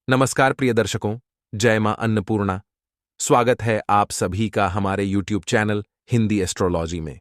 नमस्कार प्रिय दर्शकों, जय मां अन्नपूर्णा। स्वागत है आप सभी का हमारे YouTube चैनल हिंदी एस्ट्रोलॉजी में।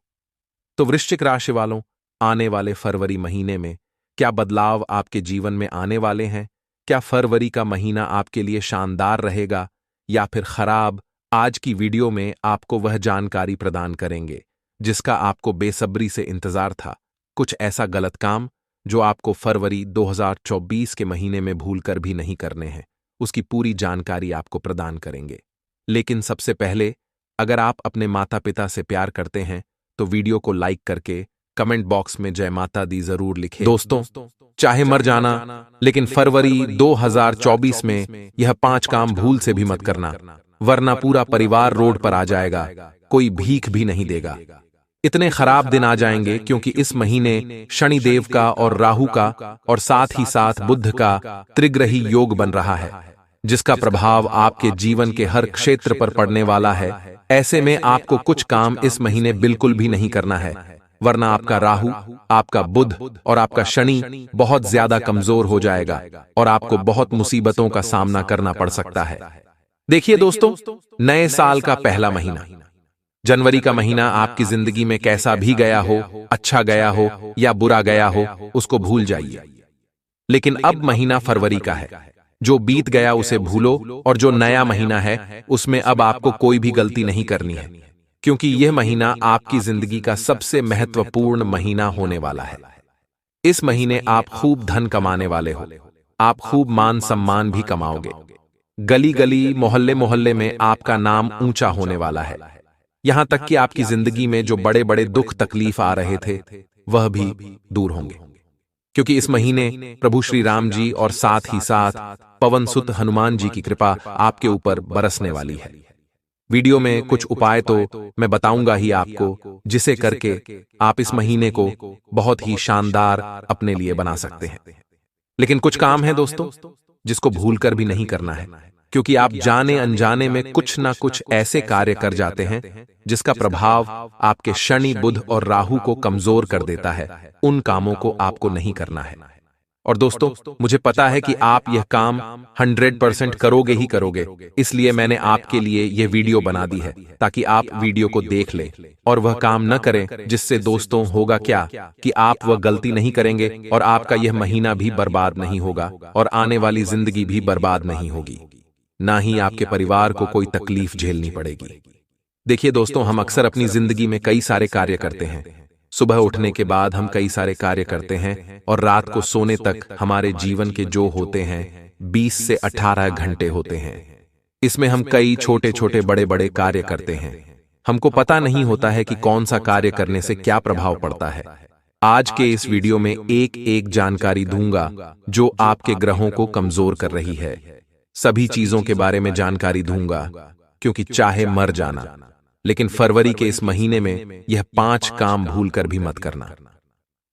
तो वृश्चिक राशि वालों, आने वाले फरवरी महीने में क्या बदलाव आपके जीवन में आने वाले हैं? क्या फरवरी का महीना आपके लिए शानदार रहेगा या फिर खराब? आज की वीडियो में आपको वह जानकारी प्रदान करेंगे जिसका आपको बेसब्री से इंतजार था। कुछ ऐसा गलत काम जो आपको फरवरी 2024 के महीने में भूलकर भी नहीं करने हैं, उसकी पूरी जानकारी आपको प्रदान करेंगे। लेकिन सबसे पहले, अगर आप अपने माता पिता से प्यार करते हैं तो वीडियो को लाइक करके कमेंट बॉक्स में जय माता दी जरूर लिखें। दोस्तों, चाहे मर जाना, लेकिन फरवरी 2024 में यह 5 काम भूल से भी मत करना, वरना पूरा परिवार रोड पर आ जाएगा, कोई भीख भी नहीं देगा। इतने खराब दिन आ जाएंगे क्योंकि इस महीने शनिदेव का और राहु का और साथ ही साथ बुध का त्रिग्रही योग बन रहा है, जिसका प्रभाव आपके जीवन के हर क्षेत्र पर पड़ने वाला है। ऐसे में आपको कुछ काम इस महीने बिल्कुल भी नहीं करना है, वरना आपका राहु, आपका बुध और आपका शनि बहुत ज्यादा कमजोर हो जाएगा और आपको बहुत मुसीबतों का सामना करना पड़ सकता है। देखिए दोस्तों, नए साल का पहला महीना जनवरी का महीना आपकी जिंदगी में कैसा भी गया हो, अच्छा गया हो या बुरा गया हो, उसको भूल जाइए। लेकिन अब महीना फरवरी का है। जो बीत गया उसे भूलो और जो नया महीना है उसमें अब आपको कोई भी गलती नहीं करनी है, क्योंकि यह महीना आपकी जिंदगी का सबसे महत्वपूर्ण महीना होने वाला है। इस महीने आप खूब धन कमाने वाले हो, आप खूब मान सम्मान भी कमाओगे। गली गली, मोहल्ले मोहल्ले में आपका नाम ऊंचा होने वाला है। यहां तक कि आपकी जिंदगी में जो बड़े बड़े दुख तकलीफ आ रहे थे वह भी दूर होंगे, क्योंकि इस महीने प्रभु श्री राम जी और साथ ही साथ पवन सुत हनुमान जी की कृपा आपके ऊपर बरसने वाली है। वीडियो में कुछ उपाय तो मैं बताऊंगा ही आपको, जिसे करके आप इस महीने को बहुत ही शानदार अपने लिए बना सकते हैं। लेकिन कुछ काम है दोस्तों जिसको भूलकर भी नहीं करना है, क्योंकि आप जाने अनजाने में कुछ ना कुछ ऐसे कार्य कर जाते हैं जिसका प्रभाव आपके शनि, बुध और राहु को कमजोर कर देता है। उन कामों को आपको नहीं करना है। और दोस्तों, मुझे पता है कि आप यह काम 100% करोगे ही करोगे, इसलिए मैंने आपके लिए यह वीडियो बना दी है ताकि आप वीडियो को देख लें और वह काम न करें, जिससे दोस्तों होगा क्या कि आप वह गलती नहीं करेंगे और आपका यह महीना भी बर्बाद नहीं होगा और आने वाली जिंदगी भी बर्बाद नहीं होगी, ना ही आपके परिवार को कोई तकलीफ झेलनी पड़ेगी। देखिए दोस्तों, हम अक्सर अपनी जिंदगी में कई सारे कार्य करते हैं। सुबह उठने के बाद हम कई सारे कार्य करते हैं और रात को सोने तक हमारे जीवन के जो होते हैं 20 से 18 घंटे होते हैं। इसमें हम कई छोटे छोटे बड़े बड़े कार्य करते हैं। हमको पता नहीं होता है कि कौन सा कार्य करने से क्या प्रभाव पड़ता है। आज के इस वीडियो में एक एक जानकारी दूंगा जो आपके ग्रहों को कमजोर कर रही है। सभी चीजों के बारे में जानकारी दूंगा, क्योंकि चाहे मर जाना, लेकिन फरवरी के इस महीने में यह 5 काम भूलकर भी मत करना।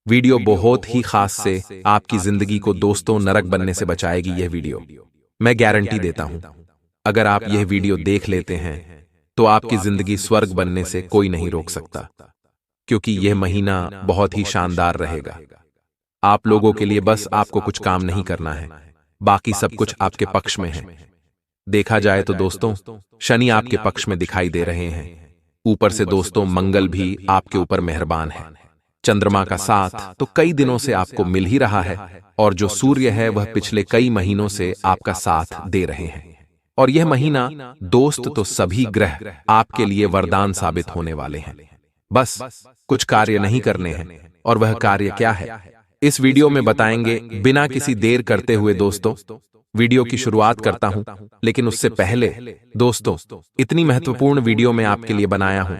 वीडियो बहुत ही खास से आपकी जिंदगी को दोस्तों नरक बनने से बचाएगी। यह वीडियो मैं गारंटी देता हूं, अगर आप यह वीडियो देख लेते हैं तो आपकी जिंदगी स्वर्ग बनने से कोई नहीं रोक सकता, क्योंकि यह महीना बहुत ही शानदार रहेगा। आप लोगों के लिए बस आपको कुछ काम नहीं करना है, बाकी सब कुछ आपके पक्ष में है। देखा जाए तो दोस्तों, शनि आपके पक्ष में दिखाई दे रहे हैं। ऊपर से दोस्तों मंगल भी आपके ऊपर मेहरबान है। चंद्रमा का साथ तो कई दिनों से आपको मिल ही रहा है और जो सूर्य है वह पिछले कई महीनों से आपका साथ दे रहे हैं। और यह महीना दोस्त तो सभी ग्रह आपके लिए वरदान साबित होने वाले हैं। बस कुछ कार्य नहीं करने हैं, और वह कार्य क्या है इस वीडियो में बताएंगे। बिना किसी देर करते हुए दोस्तों वीडियो की शुरुआत करता हूं, लेकिन उससे पहले दोस्तों, इतनी महत्वपूर्ण वीडियो मैं आपके लिए बनाया हूं।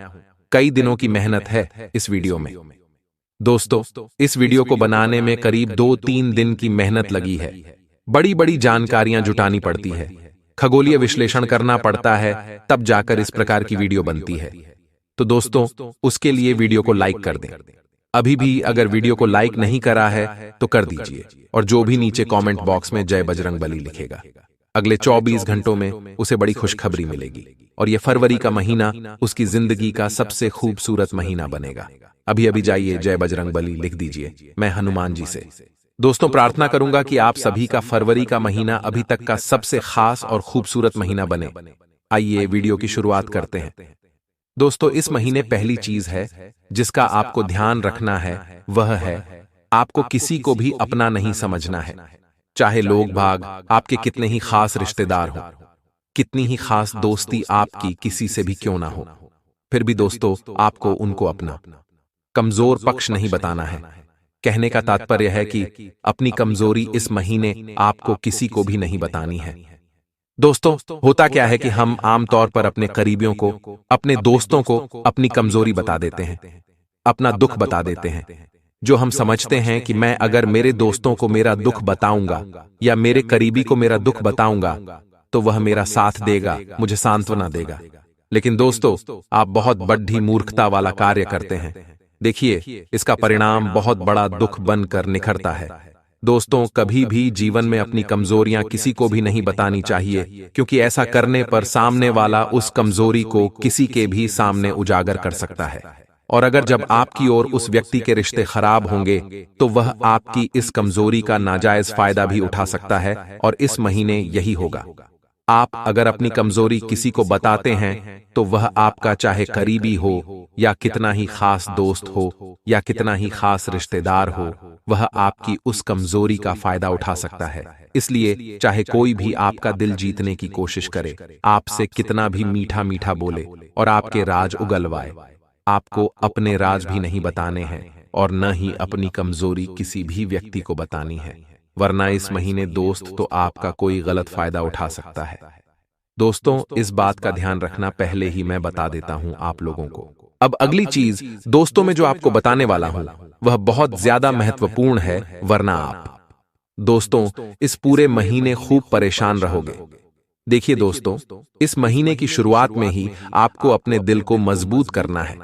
कई दिनों की मेहनत है इस वीडियो में। दोस्तों, इस वीडियो को बनाने में करीब 2-3 दिन की मेहनत लगी है। बड़ी बड़ी जानकारियां जुटानी पड़ती है, खगोलीय विश्लेषण करना पड़ता है, तब जाकर इस प्रकार की वीडियो बनती है। तो दोस्तों, उसके लिए वीडियो को लाइक कर दें। अभी भी अगर वीडियो को लाइक नहीं करा है तो कर दीजिए, और जो भी नीचे कमेंट बॉक्स में जय बजरंगबली लिखेगा, अगले 24 घंटों में उसे बड़ी खुशखबरी मिलेगी और यह फरवरी का महीना उसकी जिंदगी का सबसे खूबसूरत महीना बनेगा। अभी अभी जाइए जय बजरंगबली लिख दीजिए, मैं हनुमान जी से दोस्तों, प्रार्थना करूंगा कि आप सभी का फरवरी का महीना अभी तक का सबसे खास और खूबसूरत महीना बने। आइए वीडियो की शुरुआत करते हैं। दोस्तों, इस महीने पहली चीज है जिसका आपको ध्यान रखना है, वह है आपको किसी को भी अपना नहीं समझना है। चाहे लोग भाग आपके कितने ही खास रिश्तेदार हो, कितनी ही खास दोस्ती आपकी किसी से भी क्यों ना हो, फिर भी दोस्तों आपको उनको अपना कमजोर पक्ष नहीं बताना है। कहने का तात्पर्य है कि अपनी कमजोरी इस महीने आपको किसी को भी नहीं बतानी है। दोस्तों, होता क्या है कि हम आमतौर पर अपने करीबियों को, अपने दोस्तों को अपनी कमजोरी बता देते हैं, अपना दुख बता देते हैं, जो हम समझते हैं कि मैं अगर मेरे दोस्तों को मेरा दुख बताऊंगा या मेरे करीबी को मेरा दुख बताऊंगा तो वह मेरा साथ देगा, मुझे सांत्वना देगा। लेकिन दोस्तों, आप बहुत बड़ी मूर्खता वाला कार्य करते हैं। देखिए, इसका परिणाम बहुत बड़ा दुख बनकर निखरता है। दोस्तों, कभी भी जीवन में अपनी कमजोरियां किसी को भी नहीं बतानी चाहिए, क्योंकि ऐसा करने पर सामने वाला उस कमजोरी को किसी के भी सामने उजागर कर सकता है। और अगर जब आपकी ओर उस व्यक्ति के रिश्ते खराब होंगे तो वह आपकी इस कमजोरी का नाजायज फायदा भी उठा सकता है, और इस महीने यही होगा। आप अगर अपनी कमजोरी किसी को बताते हैं तो वह आपका चाहे करीबी हो या कितना ही खास दोस्त हो या कितना ही खास रिश्तेदार हो, वह आपकी उस कमजोरी का फायदा उठा सकता है। इसलिए चाहे कोई भी आपका दिल जीतने की कोशिश करे, आपसे कितना भी मीठा मीठा बोले और आपके राज उगलवाए, आपको अपने राज भी नहीं बताने हैं और न ही अपनी कमजोरी किसी भी व्यक्ति को बतानी है, वरना इस महीने दोस्त तो आपका कोई गलत फायदा उठा सकता है। दोस्तों, इस बात का ध्यान रखना पहले ही मैं बता देता हूं आप लोगों को। अब अगली चीज दोस्तों में जो आपको बताने वाला हूं वह बहुत ज्यादा महत्वपूर्ण है, वरना आप दोस्तों इस पूरे महीने खूब परेशान रहोगे। देखिए दोस्तों, इस महीने की शुरुआत में ही आपको अपने दिल को मजबूत करना है,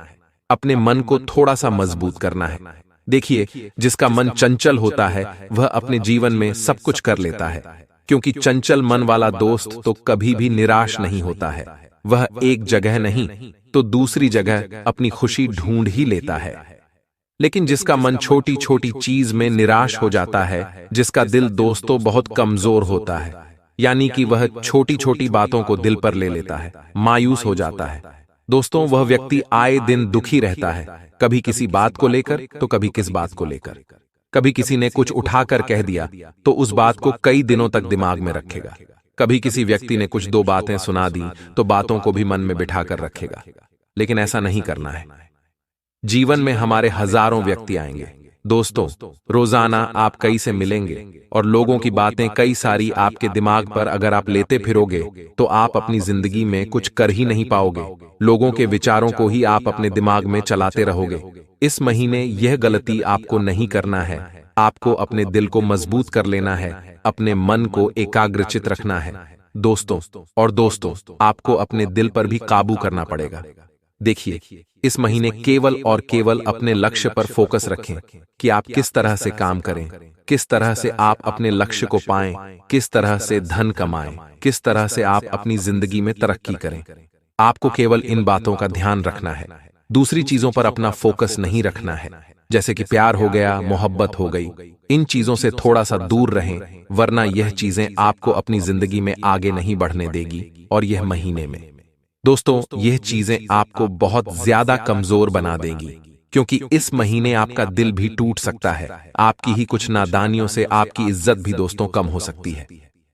अपने मन को थोड़ा सा मजबूत करना है। देखिए, जिसका मन चंचल होता है वह अपने जीवन में सब कुछ कर लेता है, क्योंकि चंचल मन वाला दोस्त तो कभी भी निराश नहीं होता है। वह एक जगह नहीं तो दूसरी जगह अपनी खुशी ढूंढ ही लेता है। लेकिन जिसका मन छोटी छोटी चीज में निराश हो जाता है, जिसका दिल दोस्तों बहुत कमजोर होता है, यानी कि वह छोटी छोटी बातों को दिल पर ले लेता है, मायूस हो जाता है, दोस्तों वह व्यक्ति आए दिन दुखी रहता है, कभी किसी बात को लेकर तो कभी किस बात को लेकर। कभी किसी ने कुछ उठाकर कह दिया तो उस बात को कई दिनों तक दिमाग में रखेगा। कभी किसी व्यक्ति ने कुछ दो बातें सुना दी तो बातों को भी मन में बिठाकर रखेगा। लेकिन ऐसा नहीं करना है। जीवन में हमारे हजारों व्यक्ति आएंगे दोस्तों, रोजाना आप कई से मिलेंगे और लोगों की बातें कई सारी आपके दिमाग पर अगर आप लेते फिरोगे तो आप अपनी जिंदगी में कुछ कर ही नहीं पाओगे। लोगों के विचारों को ही आप अपने दिमाग में चलाते रहोगे। इस महीने यह गलती आपको नहीं करना है। आपको अपने दिल को मजबूत कर लेना है, अपने मन को एकाग्रचित रखना है दोस्तों। और दोस्तों, आपको अपने दिल पर भी काबू करना पड़ेगा। देखिए, इस महीने केवल और केवल अपने लक्ष्य पर फोकस रखें कि आप किस तरह से काम करें, किस तरह से आप अपने लक्ष्य को पाएं, किस तरह से धन कमाएं, किस तरह से आप अपनी जिंदगी में तरक्की करें। आपको केवल इन बातों का ध्यान रखना है, दूसरी चीजों पर अपना फोकस नहीं रखना है। जैसे कि प्यार हो गया, मोहब्बत हो गई, इन चीजों से थोड़ा सा दूर रहें, वरना यह चीजें आपको अपनी जिंदगी में आगे नहीं बढ़ने देगी। और यह महीने में दोस्तों यह चीजें आपको बहुत ज्यादा कमजोर बना देंगी, क्योंकि इस महीने आपका दिल भी टूट सकता है। आपकी ही कुछ नादानियों से आपकी इज्जत भी दोस्तों कम हो सकती है,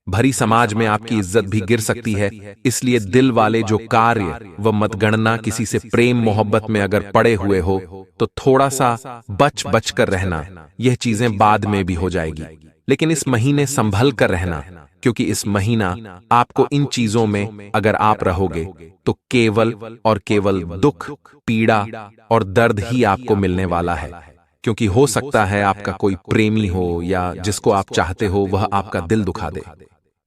भरी समाज में आपकी इज्जत भी गिर सकती है। इसलिए दिल वाले जो कार्य व मतगणना किसी से प्रेम मोहब्बत में अगर पड़े हुए हो तो थोड़ा सा बच बच कर रहना। यह चीजें बाद में भी हो जाएगी, लेकिन इस महीने संभल कर रहना, क्योंकि इस महीना आपको इन चीजों में अगर आप रहोगे तो केवल और केवल दुख, पीड़ा और दर्द ही आपको मिलने वाला है। क्योंकि हो सकता है आपका कोई प्रेमी हो या जिसको आप चाहते हो वह आपका दिल दुखा दे,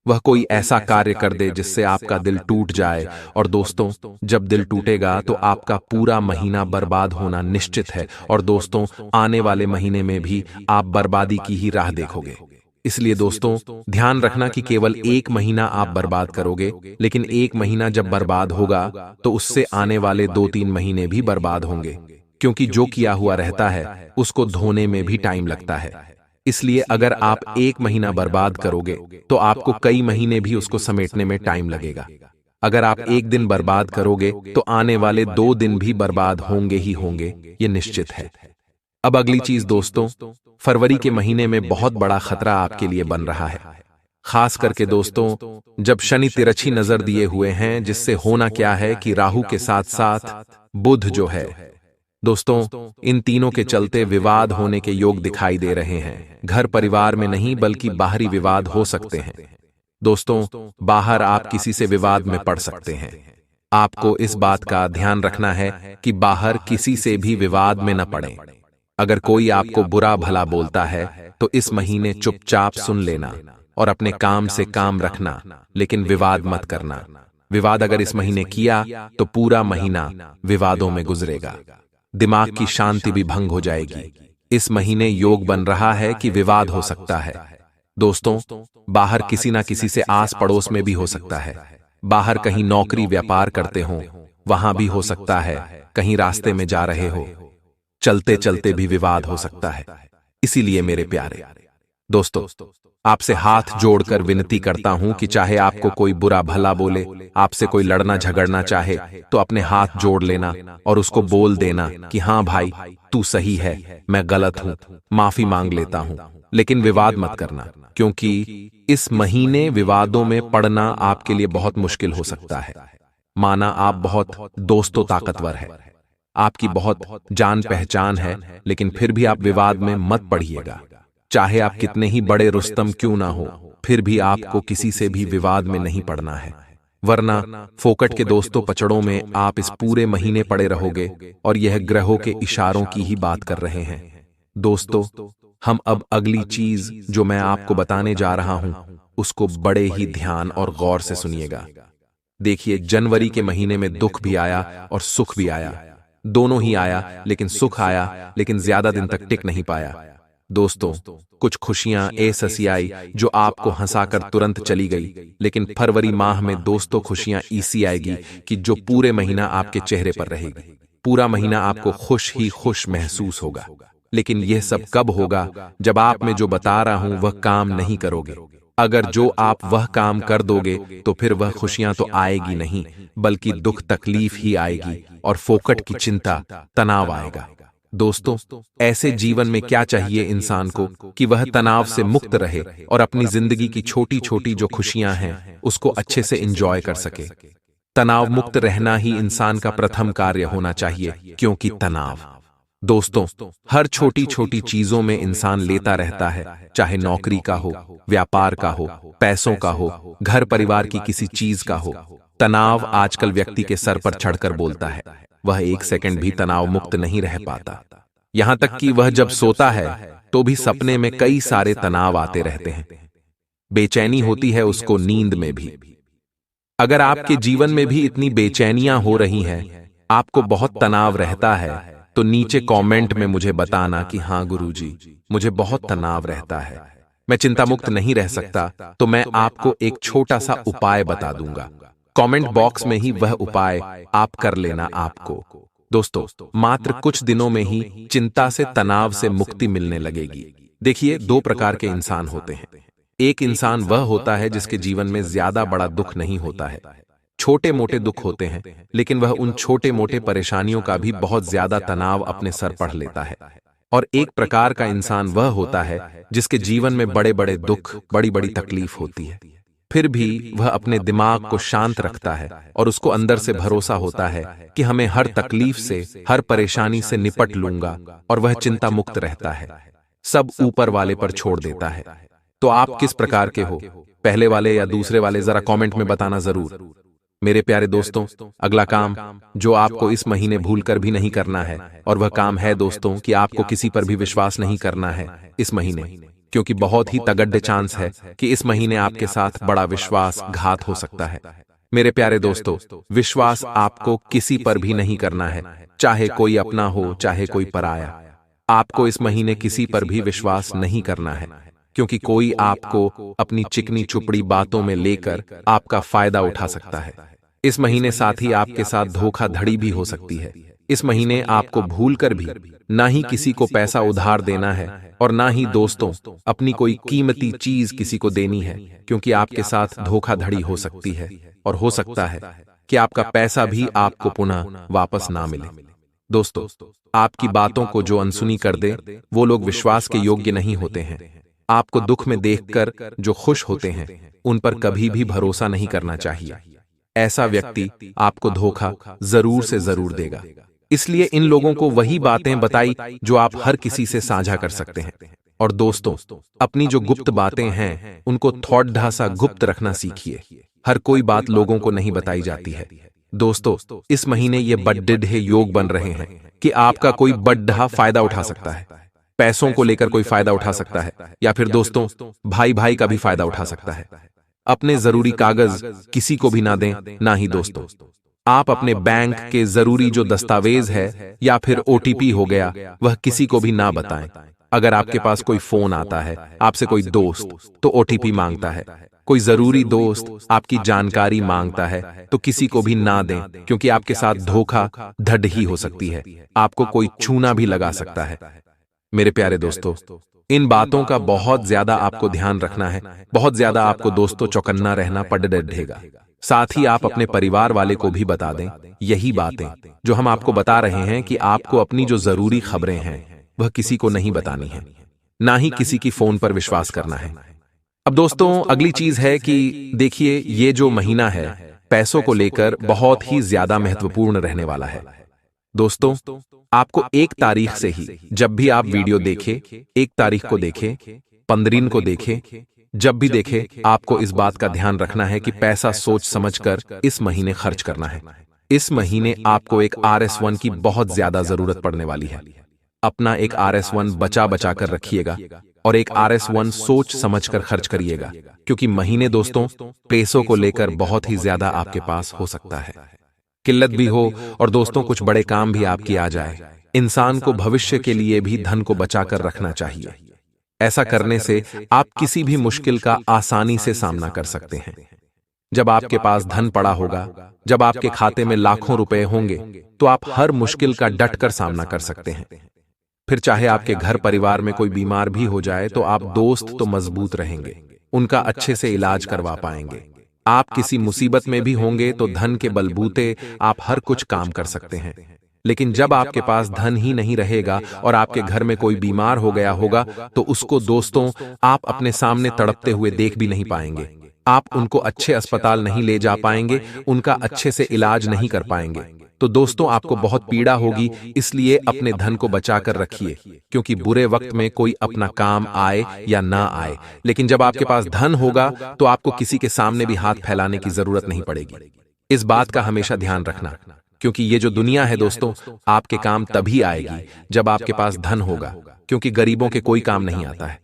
वह कोई ऐसा कार्य कर दे जिससे आपका दिल टूट जाए। और दोस्तों, जब दिल टूटेगा तो आपका पूरा महीना बर्बाद होना निश्चित है। और दोस्तों, आने वाले महीने में भी आप बर्बादी की ही राह देखोगे। इसलिए दोस्तों, ध्यान रखना कि केवल एक महीना आप बर्बाद करोगे, लेकिन एक महीना जब बर्बाद होगा तो उससे आने वाले 2-3 महीने भी बर्बाद होंगे, क्योंकि जो किया हुआ रहता है उसको धोने में भी टाइम लगता है। इसलिए अगर आप एक महीना बर्बाद करोगे तो आपको कई महीने भी उसको समेटने में टाइम लगेगा। अगर आप एक दिन बर्बाद करोगे तो आने वाले 2 दिन भी बर्बाद होंगे ही होंगे, ये निश्चित है। अब अगली चीज दोस्तों, फरवरी के महीने में बहुत बड़ा खतरा आपके लिए बन रहा है। खास करके दोस्तों, जब शनि तिरछी नजर दिए हुए हैं, जिससे होना क्या है कि राहु के साथ साथ बुध जो है दोस्तों, इन तीनों के चलते विवाद होने के योग दिखाई दे रहे हैं। घर परिवार में नहीं बल्कि बाहरी विवाद हो सकते हैं। दोस्तों, बाहर आप किसी से विवाद में पड़ सकते हैं। आपको इस बात का ध्यान रखना है कि बाहर किसी से भी विवाद में न पड़ें। अगर कोई आपको बुरा भला बोलता है तो इस महीने चुपचाप सुन लेना और अपने काम से काम रखना, लेकिन विवाद मत करना। विवाद अगर इस महीने किया तो पूरा महीना विवादों में गुजरेगा। दिमाग की शांति भी भंग हो जाएगी। इस महीने योग बन रहा है कि विवाद हो सकता है। दोस्तों, बाहर किसी ना किसी से आस पड़ोस में भी हो सकता है। बाहर कहीं नौकरी व्यापार करते हो, वहां भी हो सकता है। कहीं रास्ते में जा रहे हो, चलते चलते भी विवाद हो सकता है। इसीलिए मेरे प्यारे दोस्तों, आपसे हाथ जोड़कर विनती करता हूं कि चाहे आपको कोई बुरा भला बोले, आपसे कोई लड़ना झगड़ना चाहे, तो अपने हाथ जोड़ लेना और उसको बोल देना कि हाँ भाई, तू सही है, मैं गलत हूं, माफी मांग लेता हूं, लेकिन विवाद मत करना, क्योंकि इस महीने विवादों में पड़ना आपके लिए बहुत मुश्किल हो सकता है। माना आप बहुत दोस्तों ताकतवर है, आपकी बहुत जान पहचान है, लेकिन फिर भी आप विवाद में मत पड़िएगा। चाहे आप कितने ही बड़े रुस्तम क्यों ना हो, फिर भी आपको किसी से भी विवाद में नहीं पड़ना है, वरना फोकट के दोस्तों पचड़ों में आप इस पूरे महीने पड़े रहोगे। और यह ग्रहों के इशारों की ही बात कर रहे हैं। दोस्तों, हम अब अगली चीज जो मैं आपको बताने जा रहा हूं, उसको बड़े ही ध्यान और गौर से सुनिएगा। देखिए, जनवरी के महीने में दुख भी आया और सुख भी आया, दोनों ही आया, लेकिन सुख आया लेकिन ज्यादा दिन तक टिक नहीं पाया। दोस्तों, कुछ खुशियां ऐसी आई जो आपको हंसाकर तुरंत चली गई, लेकिन फरवरी माह में दोस्तों खुशियां ऐसी आएगी कि जो पूरे महीना आपके चेहरे पर रहेगी। पूरा महीना आपको खुश ही खुश महसूस होगा। लेकिन यह सब कब होगा? जब आप में जो बता रहा हूं वह काम नहीं करोगे। अगर जो आप वह काम कर दोगे तो फिर वह खुशियां तो आएगी नहीं, बल्कि दुख तकलीफ ही आएगी और फोकट की चिंता तनाव आएगा। दोस्तों, ऐसे जीवन में क्या चाहिए इंसान को कि वह तनाव से मुक्त रहे और अपनी जिंदगी की छोटी छोटी जो खुशियां हैं उसको अच्छे से एंजॉय कर सके। तनाव मुक्त रहना ही इंसान का प्रथम कार्य होना चाहिए, क्योंकि तनाव दोस्तों हर छोटी छोटी चीजों में इंसान लेता रहता है, चाहे नौकरी का हो, व्यापार का हो, पैसों का हो, घर परिवार की किसी चीज का हो। तनाव आजकल व्यक्ति के सर पर चढ़कर बोलता है। वह एक सेकंड भी तनाव मुक्त नहीं रह पाता। यहां तक कि वह जब सोता है तो भी सपने में कई सारे तनाव आते रहते हैं। बेचैनी होती है उसको नींद में भी। अगर आपके जीवन में भी इतनी बेचैनियां हो रही हैं, आपको बहुत तनाव रहता है, तो नीचे कमेंट में मुझे बताना कि हाँ गुरुजी, मुझे बहुत तनाव रहता है, मैं चिंता मुक्त नहीं रह सकता। तो मैं आपको एक छोटा सा उपाय बता दूंगा। कमेंट बॉक्स में ही वह उपाय आप कर लेना। आपको दोस्तों मात्र कुछ दिनों में ही चिंता से तनाव से मुक्ति मिलने लगेगी। देखिए, 2 प्रकार के इंसान होते हैं। एक इंसान वह होता है जिसके जीवन में ज्यादा बड़ा दुख नहीं होता है, छोटे मोटे दुख होते हैं, लेकिन वह उन छोटे मोटे परेशानियों का भी बहुत ज्यादा तनाव अपने सर पढ़ लेता है। और एक प्रकार का इंसान वह होता है जिसके जीवन में बड़े बड़े दुख, बड़ी बड़ी तकलीफ होती है, फिर भी वह अपने दिमाग को शांत रखता है और उसको अंदर से भरोसा होता है कि हमें हर तकलीफ से, हर परेशानी से निपट लूंगा, और वह चिंता मुक्त रहता है, सब ऊपर वाले पर छोड़ देता है। तो आप किस प्रकार के हो, पहले वाले या दूसरे वाले? जरा कमेंट में बताना जरूर। मेरे प्यारे दोस्तों, अगला काम जो आपको इस महीने भूलकर भी नहीं करना है, और वह काम है दोस्तों कि आपको किसी पर भी विश्वास नहीं करना है इस महीने, क्योंकि बहुत ही तगड़े चांस है कि इस महीने आपके साथ बड़ा विश्वासघात हो सकता है। मेरे प्यारे दोस्तों, विश्वास आपको किसी पर भी नहीं करना है, चाहे कोई अपना हो चाहे कोई पराया। आपको इस महीने किसी पर भी विश्वास नहीं करना है, क्योंकि कोई आपको अपनी चिकनी चुपड़ी बातों में लेकर आपका फायदा उठा सकता है। इस महीने साथ ही आपके साथ धोखाधड़ी भी हो सकती है। इस महीने आपको भूलकर भी ना ही किसी को पैसा उधार देना है और ना ही दोस्तों अपनी कोई कीमती चीज किसी को देनी है, क्योंकि आपके साथ धोखाधड़ी हो सकती है और हो सकता है कि आपका पैसा भी आपको पुनः वापस ना मिले। दोस्तों, आपकी बातों को जो अनसुनी कर दे वो लोग विश्वास के योग्य नहीं होते हैं। आपको दुख में देखकर जो खुश होते हैं उन पर कभी भी भरोसा नहीं करना चाहिए। ऐसा व्यक्ति आपको धोखा जरूर से जरूर देगा। इसलिए इन लोगों को वही बातें बताई जो आप हर किसी से साझा कर सकते हैं। और दोस्तों, अपनी जो गुप्त बातें हैं उनको थोड़ा सा गुप्त रखना सीखिए। हर कोई बात लोगों को नहीं बताई जाती है। दोस्तों, इस महीने ये बड़े योग बन रहे हैं कि आपका कोई बड़ा फायदा उठा सकता है। पैसों को लेकर कोई फायदा उठा सकता है, या फिर दोस्तों भाई भाई का भी फायदा उठा सकता है। अपने जरूरी कागज किसी को भी ना दें, ना ही दोस्तों आप अपने बैंक के जरूरी जो दस्तावेज है या फिर ओटीपी हो गया वह किसी को भी ना बताएं। अगर आपके पास कोई फोन आता है, आपसे कोई दोस्त तो ओटीपी मांगता है, कोई जरूरी दोस्त आपकी जानकारी मांगता है तो किसी को भी ना दें, क्योंकि आपके साथ धोखा धड़ ही हो सकती है। आपको कोई चूना भी लगा सकता है। मेरे प्यारे दोस्तों, इन बातों का बहुत ज्यादा आपको ध्यान रखना है। बहुत ज्यादा आपको दोस्तों चौकन्ना रहना पड़ेगा। साथ ही आप अपने परिवार वाले को भी बता दें यही बातें जो हम आपको बता रहे हैं, कि आपको अपनी जो जरूरी खबरें हैं वह किसी को नहीं बतानी है, ना ही किसी की फोन पर विश्वास करना है। अब दोस्तों, अगली चीज है कि देखिए, ये जो महीना है पैसों को लेकर बहुत ही ज्यादा महत्वपूर्ण रहने वाला है। दोस्तों, आपको 1 तारीख से ही जब भी आप वीडियो देखें, 1 तारीख को देखें, 15 को देखें, जब भी देखें, आपको इस बात का ध्यान रखना है कि पैसा सोच समझकर इस महीने खर्च करना है। इस महीने आपको एक RS1 की बहुत ज्यादा जरूरत पड़ने वाली है। अपना एक RS1 बचा बचा कर रखिएगा और एक RS1 सोच समझकर खर्च करिएगा, क्योंकि महीने दोस्तों पैसों को लेकर बहुत ही ज्यादा आपके पास हो सकता है। किल्लत भी हो और दोस्तों कुछ बड़े काम भी आपकी आ जाए। इंसान को भविष्य के लिए भी धन को बचाकर रखना चाहिए। ऐसा करने से आप किसी भी मुश्किल का आसानी से सामना कर सकते हैं। जब आपके पास धन पड़ा होगा, जब आपके खाते में लाखों रुपए होंगे, तो आप हर मुश्किल का डटकर सामना कर सकते हैं। फिर चाहे आपके घर परिवार में कोई बीमार भी हो जाए तो आप दोस्त तो मजबूत रहेंगे, उनका अच्छे से इलाज करवा पाएंगे। आप किसी मुसीबत में भी होंगे तो धन के बलबूते आप हर कुछ काम कर सकते हैं। लेकिन जब आपके पास धन ही नहीं रहेगा और आपके घर में कोई बीमार हो गया होगा तो उसको दोस्तों आप अपने सामने तड़पते हुए देख भी नहीं पाएंगे। आप उनको अच्छे अस्पताल नहीं ले जा पाएंगे, उनका अच्छे से इलाज नहीं कर पाएंगे। तो दोस्तों आपको बहुत पीड़ा होगी। इसलिए अपने धन को बचा कर रखिए, क्योंकि बुरे वक्त में कोई अपना काम आए या ना आए, लेकिन जब आपके पास धन होगा तो आपको किसी के सामने भी हाथ फैलाने की जरूरत नहीं पड़ेगी। इस बात का हमेशा ध्यान रखना, क्योंकि ये जो दुनिया है दोस्तों आपके काम तभी आएगी जब आपके पास धन होगा, क्योंकि गरीबों के कोई काम नहीं आता है।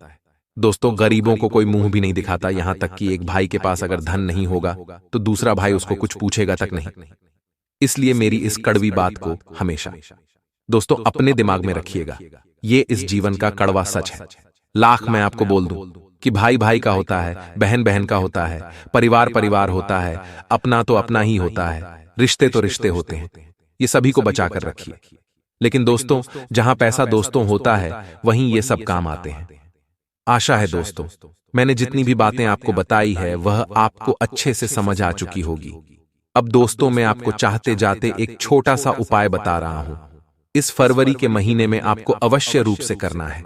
दोस्तों, गरीबों को कोई मुंह भी नहीं दिखाता, यहां तक कि एक भाई के पास अगर धन नहीं होगा तो दूसरा भाई उसको कुछ पूछेगा तक नहीं। इसलिए मेरी इस कड़वी बात को हमेशा दोस्तों अपने दिमाग में रखिएगा। ये इस जीवन का कड़वा सच है। लाख मैं आपको बोल दूं कि भाई भाई का होता है, बहन बहन का होता है, परिवार परिवार होता है, अपना तो अपना ही होता है, रिश्ते तो रिश्ते होते हैं। ये सभी को बचा कर रखिए। लेकिन दोस्तों जहां पैसा दोस्तों होता है वहीं ये सब काम आते हैं। आशा है दोस्तों मैंने जितनी भी बातें आपको बताई है वह आपको अच्छे से समझ आ चुकी होगी। अब दोस्तों मैं आपको चाहते जाते एक छोटा सा उपाय बता रहा हूं। इस फरवरी के महीने में आपको अवश्य रूप से करना है।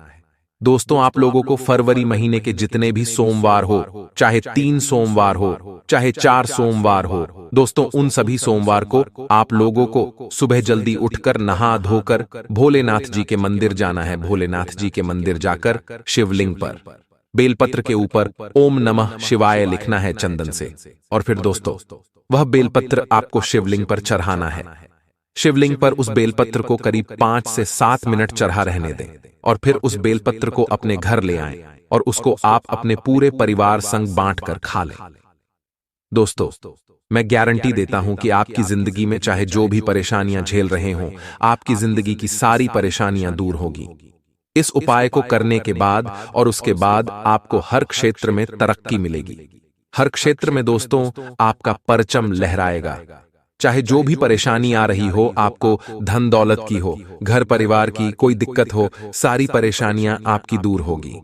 दोस्तों आप लोगों को फरवरी महीने के जितने भी सोमवार हो, चाहे 3 सोमवार हो, चाहे 4 सोमवार हो, दोस्तों उन सभी सोमवार को आप लोगों को सुबह जल्दी उठकर नहा धोकर भोलेनाथ जी के मंदिर जाना है। भोलेनाथ जी के मंदिर जाकर शिवलिंग पर बेलपत्र के ऊपर ओम नमः शिवाय लिखना है चंदन से, और फिर दोस्तों वह बेलपत्र आपको शिवलिंग पर चढ़ाना है। शिवलिंग पर उस बेलपत्र को करीब 5 से 7 मिनट चढ़ा रहने दें, और फिर उस बेलपत्र को अपने घर ले आएं और उसको आप अपने पूरे परिवार संग बांटकर खा लें। दोस्तों मैं गारंटी देता हूं कि आपकी जिंदगी में चाहे जो भी परेशानियां झेल रहे हों, आपकी जिंदगी की सारी परेशानियां दूर होगी। इस उपाय को करने के बाद और उसके बाद आपको हर क्षेत्र में तरक्की मिलेगी। हर क्षेत्र में दोस्तों आपका परचम लहराएगा। चाहे जो भी परेशानी आ रही हो, आपको धन दौलत की हो, घर परिवार की कोई दिक्कत हो, सारी परेशानियां आपकी दूर होगी।